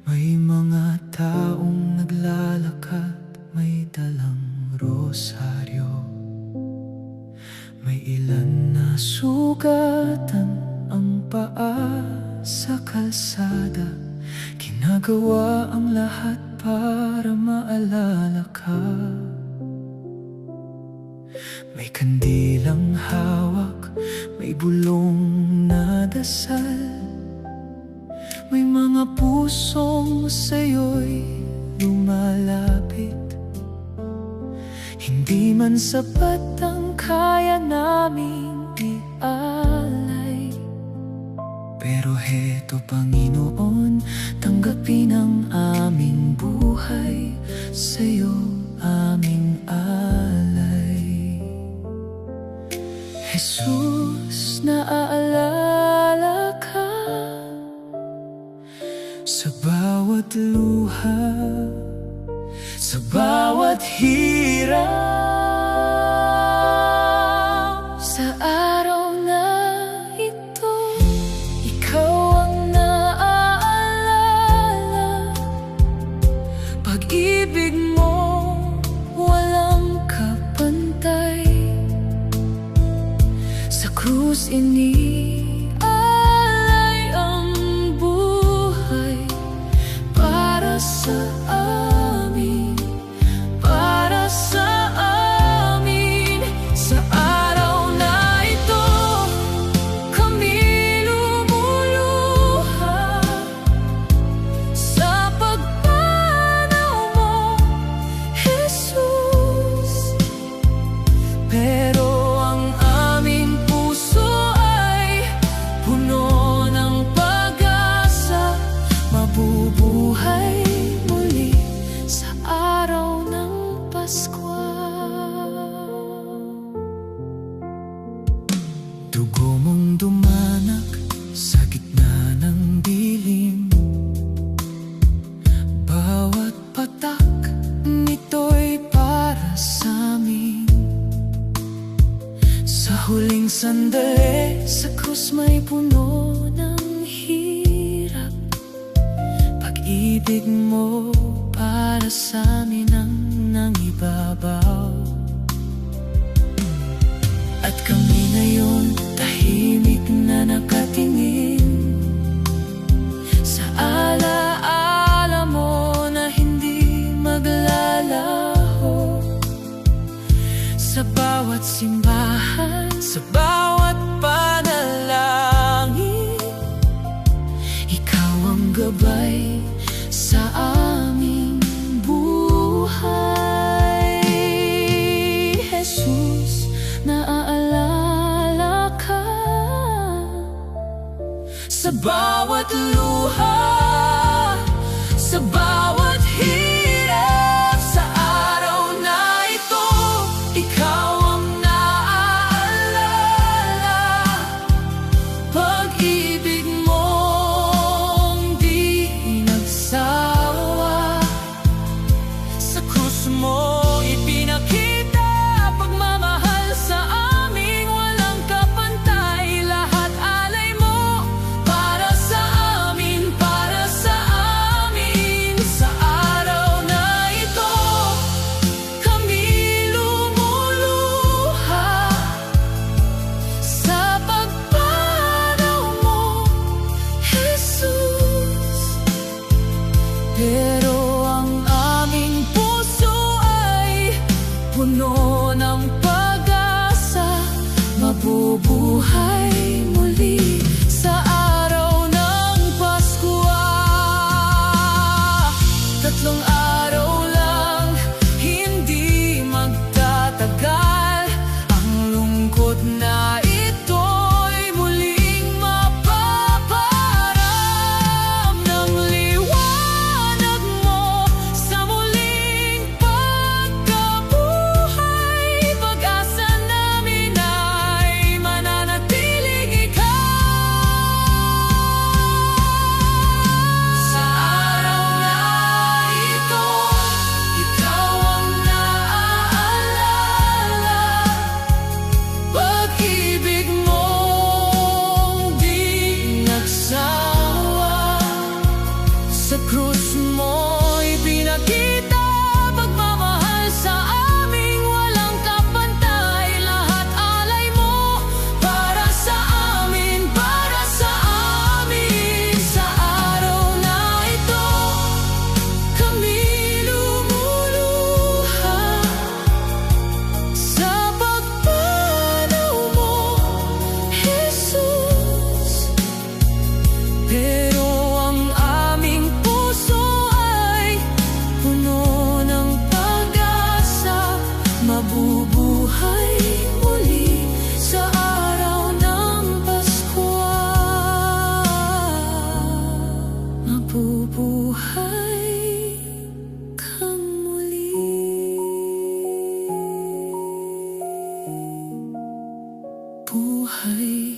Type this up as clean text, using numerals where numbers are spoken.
May mga taong naglalakad, may dalang rosaryo. May ilan na sugatan ang paa sa kalsada. Ginagawa ang lahat para maalala ka. May kandilang hawak, may bulong na dasal. May mga pusong sa'yo'y lumalapit. Hindi man sapat ang kaya naming ialay, pero heto Panginoon, tanggapin ang aming buhay, sa'yo aming alay. Jesus, naaalala ka sa bawat luha, sa bawat hirap. Sa araw na ito, ikaw ang naaalala. Pag-ibig mo walang kapantay. Sa krus inialay ang buhay para sa amin, para sa amin. Sa araw na ito, kami lumuluha sa pagpanaw mo, Jesus. Pero ang aming puso ay puno ng pag-asa, mabubuhay muli sa araw ng Pasko. Dugo mong dumanak sa gitna ng dilim. Bawat patak nito'y para sa amin. Sa huling sandali, sa krus may puno ng hirap. Pag-ibig mo para sa amin ang nangibabaw. At kami ngayon tahimik na nakatingin sa alaala mo na hindi maglalaho. Sa bawat simbahan, sa bawat panalangin, ikaw ang gabay sa aming buhay. Jesus, naaalala ka sa bawat luha, sa bawat hirap. Sa araw na ito, ikaw ang naaalala. Pag-ibig mong di nagsawa, sa krus mo ipinakita pagmamahal sa aming walang kapantay. Lahat alay mo para sa amin, para sa amin. Sa araw na ito, kami lumuluha sa pagpanaw mo, Jesus. Pero ang aming puso ay puno ng pag-asa, mabubuhay muli sa araw ng Pasko. Tatlong araw lang, hindi magtatagal. Ang lungkot na ito'y muling mapaparam ng liwanag Sa krus mo'y pinakita pagmamahal sa aming walang kapantay. Lahat alay mo para sa amin, para sa amin. Sa araw na ito, kami lumuluha sa pagpanaw mo, Jesus. Pero ang aming puso ay puno ng pag-asa, mabubuhay muli sa araw ng Pasko. Mabubuhay kang muli. Buhay